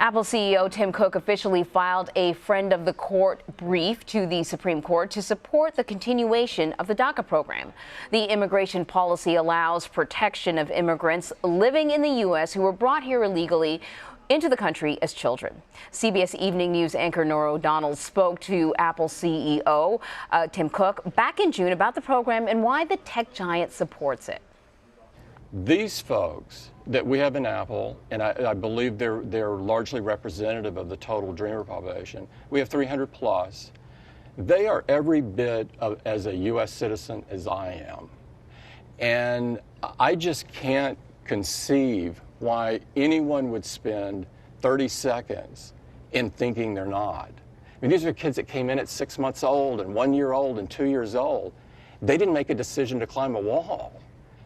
Apple CEO Tim Cook officially filed a friend of the court brief to the Supreme Court to support the continuation of the DACA program. The immigration policy allows protection of immigrants living in the U.S. who were brought here illegally into the country as children. CBS Evening News anchor Nora O'Donnell spoke to Apple CEO Tim Cook back in June about the program and why the tech giant supports it. These folks that we have in Apple, and I believe they're largely representative of the total Dreamer population. We have 300 plus. They are every bit as a U.S. citizen as I am. And I just can't conceive why anyone would spend 30 seconds in thinking they're not. I mean, these are kids that came in at 6 months old and 1 year old and 2 years old. They didn't make a decision to climb a wall.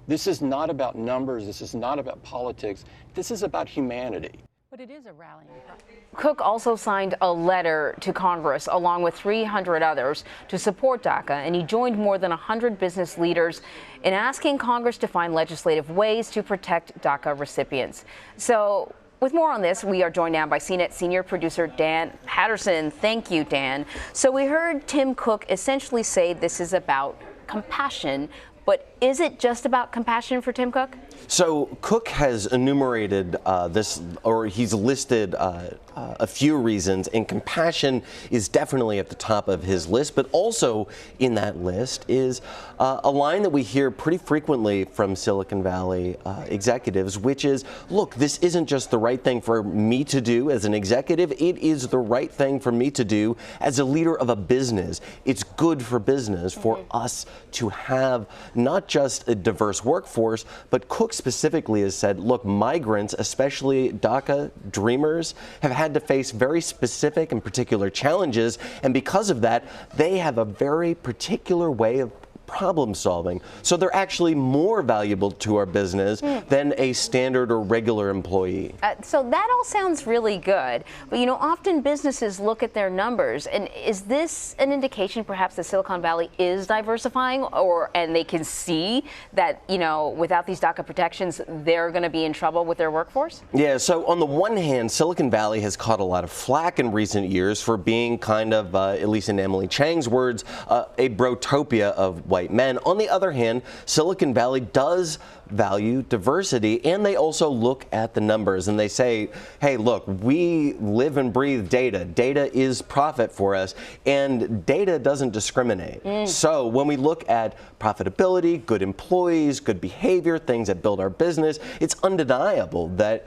This is not about numbers. This is not about politics. This is about humanity. But it is a rallying cry. Cook also signed a letter to Congress along with 300 others to support DACA, and he joined more than 100 business leaders in asking Congress to find legislative ways to protect DACA recipients. So with more on this, we are joined now by CNET senior producer Dan Patterson. Thank you, Dan. So we heard Tim Cook essentially say this is about compassion. But is it just about compassion for Tim Cook? So Cook has enumerated this, or he's listed a few reasons, and compassion is definitely at the top of his list. But also in that list is a line that we hear pretty frequently from Silicon Valley executives, which is, look, this isn't just the right thing for me to do as an executive. It is the right thing for me to do as a leader of a business. It's good for business for us to have not just a diverse workforce, but Cook specifically has said, look, migrants, especially DACA dreamers, have had to face very specific and particular challenges, and because of that, they have a very particular way of problem solving. So they're actually more valuable to our business than a standard or regular employee. So that all sounds really good. But, you know, often businesses look at their numbers. And is this an indication perhaps that Silicon Valley is diversifying, and they can see that, you know, without these DACA protections, they're going to be in trouble with their workforce? Yeah, so on the one hand, Silicon Valley has caught a lot of flack in recent years for being kind of, at least in Emily Chang's words, a brotopia of white men. On the other hand, Silicon Valley does value diversity, and they also look at the numbers and they say, hey, look, we live and breathe data. Data is profit for us, and data doesn't discriminate. So when we look at profitability, good employees, good behavior, things that build our business, it's undeniable that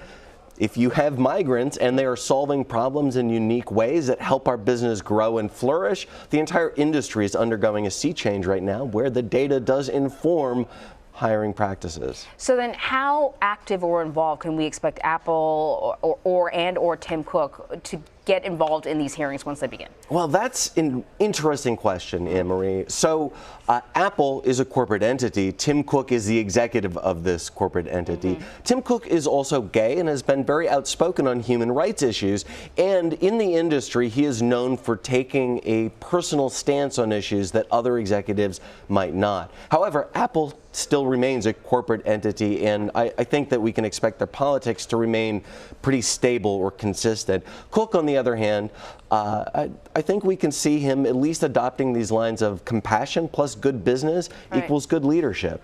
if you have migrants and they are solving problems in unique ways that help our business grow and flourish, the entire industry is undergoing a sea change right now where the data does inform hiring practices. So then how active or involved can we expect Apple or Tim Cook to get involved in these hearings once they begin? Well, that's an interesting question, Anne-Marie. So Apple is a corporate entity. Tim Cook is the executive of this corporate entity. Tim Cook is also gay and has been very outspoken on human rights issues. And in the industry, he is known for taking a personal stance on issues that other executives might not. However, Apple still remains a corporate entity, and I think that we can expect their politics to remain pretty stable or consistent. Cook, on the other hand, I think we can see him at least adopting these lines of compassion plus good business equals good leadership.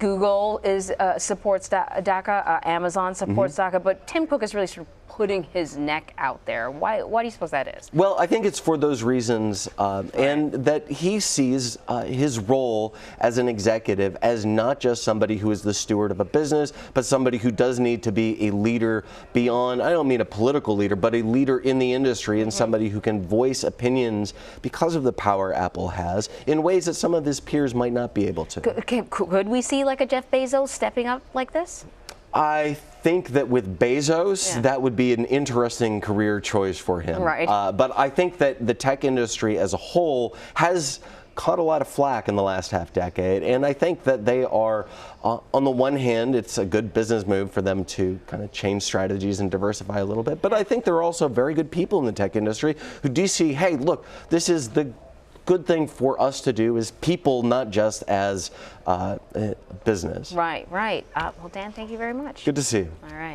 Google supports DACA, Amazon supports DACA, but Tim Cook is really sort of putting his neck out there. Why do you suppose that is? Well, I think it's for those reasons, and that he sees his role as an executive as not just somebody who is the steward of a business, but somebody who does need to be a leader beyond, I don't mean a political leader, but a leader in the industry and somebody who can voice opinions because of the power Apple has in ways that some of his peers might not be able to. Could we see like a Jeff Bezos stepping up like this? I think that with Bezos, that would be an interesting career choice for him. Right. But I think that the tech industry as a whole has caught a lot of flack in the last half decade, and I think that they are, on the one hand, it's a good business move for them to kind of change strategies and diversify a little bit, but I think there are also very good people in the tech industry who do see, hey, look, this is the good thing for us to do as people, not just as business. Right. Well, Dan, thank you very much. Good to see you. All right.